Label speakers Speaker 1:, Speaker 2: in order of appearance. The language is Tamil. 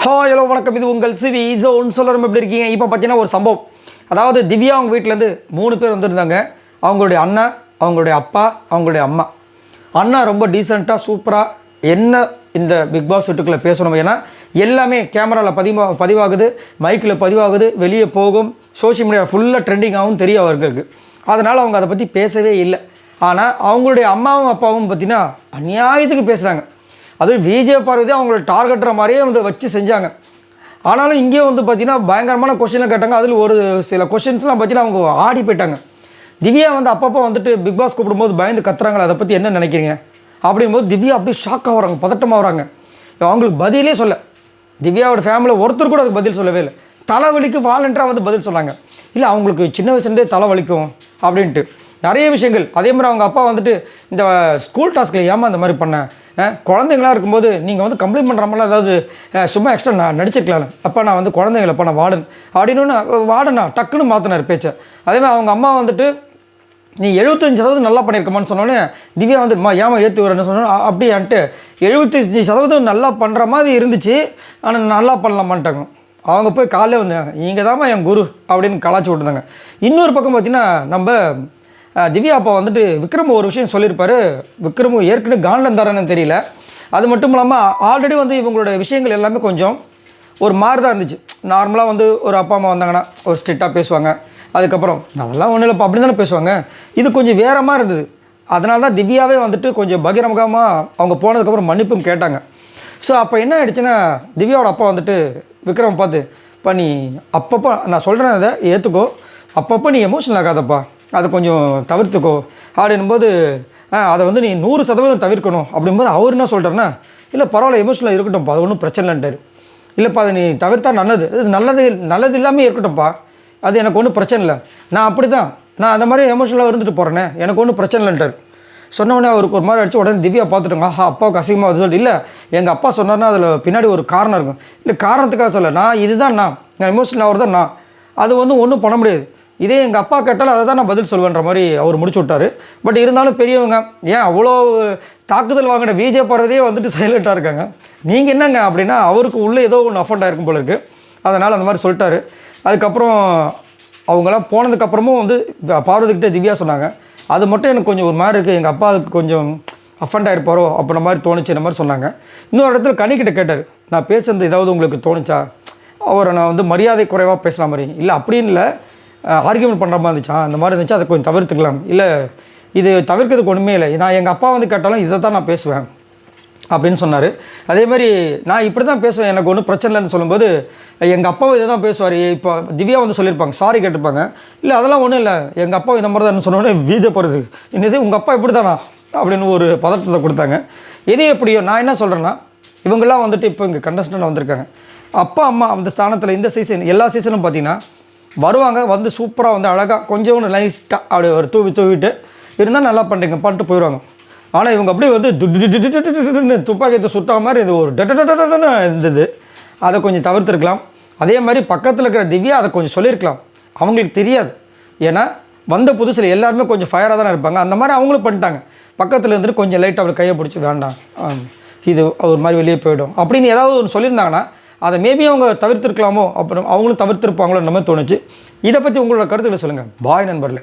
Speaker 1: ஹலோ வணக்கம். இது உங்கள் சிவி ஜோன் சொல்லரும். எப்படி இருக்கீங்க? இப்போ பார்த்தீங்கன்னா ஒரு சம்பவம். அதாவது திவ்யா அவங்க வீட்டிலேருந்து 3 பேர் வந்திருந்தாங்க. அவங்களுடைய அண்ணா, அவங்களுடைய அப்பா, அவங்களுடைய அம்மா. அண்ணா ரொம்ப டீசெண்டாக சூப்பராக என்ன இந்த பிக் பாஸ் வீட்டுக்குள்ளே பேசணும். ஏன்னா எல்லாமே கேமராவில் பதிவாகுது, மைக்கில் பதிவாகுது, வெளியே போகும், சோஷியல் மீடியா ஃபுல்லாக ட்ரெண்டிங் ஆகும் தெரியும் அவர்களுக்கு. அதனால் அவங்க அதை பற்றி பேசவே இல்லை. ஆனால் அவங்களுடைய அம்மாவும் அப்பாவும் பார்த்திங்கன்னா அநியாயத்துக்கு பேசுகிறாங்க. அதுவும் விஜய் பார்வதி அவங்களோட டார்கெட்டுற மாதிரியே வந்து வச்சு செஞ்சாங்க. ஆனாலும் இங்கே வந்து பார்த்திங்கன்னா பயங்கரமான கொஸ்டின்லாம் கேட்டாங்க. அதில் ஒரு சில கொஸ்டின்ஸ்லாம் பார்த்திங்கன்னா அவங்க ஆடி போயிட்டாங்க. திவ்யா வந்து அப்பப்போ வந்துட்டு பிக் பாஸ் கூப்பிடும்போது பயந்து கத்துறாங்களே, அதை பற்றி என்ன நினைக்கிறீங்க அப்படிங்கும்போது திவ்யா அப்படியே ஷாக்காக வராங்க, பதட்டமாக வராங்க. அவங்களுக்கு பதிலே சொல்ல, திவ்யாவோட ஃபேமிலியில் ஒருத்தர் கூட அதுக்கு பதில் சொல்லவே இல்லை. தலைவலிக்கு வாலண்டராக வந்து பதில் சொன்னாங்க. இல்லை அவங்களுக்கு சின்ன வயசுலேருந்தே தலைவலிக்கும் அப்படின்ட்டு நிறைய விஷயங்கள். அதே மாதிரி அவங்க அப்பா வந்துட்டு இந்த ஸ்கூல் டாஸ்கில் ஏமா அந்த மாதிரி பண்ணேன், குழந்தைங்களாம் இருக்கும்போது நீங்கள் வந்து கம்ப்ளைண்ட் பண்ணுற மாதிரிலாம் ஏதாவது சும்மா எக்ஸ்ட்ரா நான் நடிச்சிருக்கலாம், அப்போ நான் வந்து குழந்தைங்களப்பா நான் வார்டன் அப்படின்னு வார்டனா டக்குன்னு மாற்றினார் பேச்சை. அதேமாதிரி அவங்க அம்மா வந்துட்டு நீ 75% நல்லா பண்ணியிருக்கமான்னு சொன்னோன்னே திவ்யா வந்து ஏமா ஏற்று வரேன்னு சொன்னோன்னு அப்படியான்ட்டு 75% நல்லா பண்ணுற மாதிரி இருந்துச்சு, ஆனால் நல்லா பண்ணலாமான்ட்டாங்க. அவங்க போய் காலையில் வந்து நீங்கள் தாம்மா என் குரு அப்படின்னு கலாச்சி விட்டுருந்தாங்க. இன்னொரு பக்கம் பார்த்திங்கன்னா நம்ம திவ்யா அப்பா வந்துட்டு விக்ரம் ஒரு விஷயம் சொல்லியிருப்பார். விக்ரம் ஏற்கனவே காண்டம் தரேன்னு தெரியல. அது மட்டும் இல்லாமல் ஆல்ரெடி வந்து இவங்களோட விஷயங்கள் எல்லாமே கொஞ்சம் ஒரு மாதிரி தான் இருந்துச்சு. நார்மலாக வந்து ஒரு அப்பா அம்மா வந்தாங்கன்னா ஒரு ஸ்ட்ரிக்டாக பேசுவாங்க. அதுக்கப்புறம் அதெல்லாம் ஒன்றும் இல்லைப்பா அப்படி தானே பேசுவாங்க. இது கொஞ்சம் வேற மாதிரி இருந்தது. அதனால தான் திவ்யாவே வந்துட்டு கொஞ்சம் பகிரங்கமாக அவங்க போனதுக்கப்புறம் மன்னிப்பும் கேட்டாங்க. ஸோ அப்போ என்ன ஆகிடுச்சுன்னா திவ்யாவோட அப்பா வந்துட்டு விக்ரம் பார்த்து, இப்போ நீ அப்பப்போ நான் சொல்கிறேன் அதை ஏற்றுக்கோ, அப்பப்போ நீ எமோஷனல் ஆகாதப்பா, அதை கொஞ்சம் தவிர்த்துக்கோ அப்படின்போது அதை வந்து நீ 100% தவிர்க்கணும் அப்படிங்கும்போது அவர் என்ன சொல்கிறாருன்னா, இல்லை பரவாயில்ல எமோஷனலாக இருக்கட்டும்ப்பா, அது ஒன்றும் பிரச்சனை இல்லைன்ட்டார். இல்லைப்பா அதை நீ தவிர்த்தா நல்லது, இது நல்லது இல்லாமல் இருக்கட்டும்ப்பா, அது எனக்கு ஒன்றும் பிரச்சனை இல்லை, நான் அப்படி தான் நான் அந்த மாதிரி எமோஷனலாக இருந்துட்டு போகிறேனே, எனக்கு ஒன்றும் பிரச்சனை இல்லைன்ட்டார். சொன்னோடனே அவருக்கு ஒரு மாதிரி அடிச்சு உடனே திவ்யா பார்த்துட்டோங்க, அப்பாவுக்கு அசிங்கமாக அது சொல்லிட்டு, இல்லை எங்கள் அப்பா சொன்னார்னா அதில் பின்னாடி ஒரு காரணம் இருக்கும். இல்லை காரணத்துக்காக சொல்ல, நான் எமோஷனல் ஆகிறது தான் நான், அது வந்து ஒன்றும் பண்ண முடியாது, இதே எங்கள் அப்பா கேட்டாலும் அதை தான் நான் பதில் சொல்வேன்ற மாதிரி அவர் முடிச்சு விட்டார். பட் இருந்தாலும் பெரியவங்க ஏன் அவ்வளோ தாக்குதல் வாங்கின விஜய் பார்வதியே வந்துட்டு சைலண்ட்டாக இருக்காங்க. நீங்கள் என்னங்க அப்படின்னா அவருக்கு உள்ளே ஏதோ ஒன்று அஃபண்ட் ஆகிருக்கும் போல இருக்குது. அதனால் அந்த மாதிரி சொல்லிட்டாரு. அதுக்கப்புறம் அவங்களாம் போனதுக்கப்புறமும் வந்து பார்வதிக்கிட்டே திவ்யா சொன்னாங்க, அது மட்டும் எனக்கு கொஞ்சம் ஒரு மாதிரி இருக்குது, எங்கள் அப்பா அதுக்கு கொஞ்சம் அஃபண்ட் ஆகிருப்பாரோ அப்படின்ற மாதிரி தோணுச்சு இந்த மாதிரி சொன்னாங்க. இன்னொரு இடத்துல கனிக்கிட்ட கேட்டார், நான் பேசுகிறது ஏதாவது உங்களுக்கு தோணுச்சா, அவரை நான் வந்து மரியாதை குறைவாக பேசுகிற மாதிரி, இல்லை அப்படின்னு இல்லை ஆர்கியூமெண்ட் பண்ணுற மாதிரி இருந்துச்சா, அந்த மாதிரி இருந்துச்சு, அதை கொஞ்சம் தவிர்த்துக்கலாம், இல்லை இது தவிர்க்கிறதுக்கு ஒன்றுமே இல்லை, நான் எங்கள் அப்பா வந்து கேட்டாலும் இதை தான் நான் பேசுவேன் அப்படின்னு சொன்னார். அதேமாதிரி நான் இப்படி தான் பேசுவேன், எனக்கு ஒன்றும் பிரச்சனை இல்லைன்னு சொல்லும்போது எங்கள் அப்பாவும் இதை தான் பேசுவார். இப்போ திவ்யா வந்து சொல்லியிருப்பாங்க, சாரி கேட்டிருப்பாங்க, இல்லை அதெல்லாம் ஒன்றும் இல்லை எங்கள் அப்பா இந்த மாதிரி தான் சொன்னோன்னே விஜய் போகிறது இன்னது உங்கள் அப்பா இப்படி தானா அப்படின்னு ஒரு பதட்டத்தை கொடுத்தாங்க. எது எப்படியோ நான் என்ன சொல்கிறேன்னா, இவங்கெல்லாம் வந்துட்டு இப்போ இங்கே கண்டஸ்டன்ட் வந்திருக்காங்க, அப்பா அம்மா அந்த ஸ்தானத்தில் இந்த சீசன் எல்லா சீசனும் பார்த்திங்கன்னா வருவாங்க, வந்து சூப்பராக வந்து அழகாக கொஞ்சம் ஒன்று லைஸ்ட்டாக அப்படி ஒரு தூவிட்டு இருந்தால் நல்லா பண்ணுறீங்க பண்ணிட்டு போயிடுவாங்க. ஆனால் இவங்க அப்படியே வந்து துப்பாக்கியத்தை சுட்டா மாதிரி இது ஒரு டட்டன்னு இருந்தது, அதை கொஞ்சம் தவிர்த்துருக்கலாம். அதே மாதிரி பக்கத்தில் இருக்கிற திவ்யா அதை கொஞ்சம் சொல்லியிருக்கலாம், அவங்களுக்கு தெரியாது. ஏன்னா வந்த புதுசில் எல்லாருமே கொஞ்சம் ஃபயராக தானே இருப்பாங்க, அந்த மாதிரி அவங்களும் பண்ணிட்டாங்க. பக்கத்தில் இருந்துட்டு கொஞ்சம் லைட்டாக அப்படி கையை பிடிச்சி வேண்டாம் இது ஒரு மாதிரி வெளியே போய்டும் அப்படின்னு ஏதாவது ஒன்று சொல்லியிருந்தாங்கன்னா அதை மேபி அவங்க தவிர்த்துருக்கலாமோ, அப்புறம் அவங்களும் தவிர்த்துருப்பாங்களோ நம்ம தோணுச்சு. இதை பற்றி உங்களோட கருத்துக்களை சொல்லுங்கள். பாய் நண்பர்களே.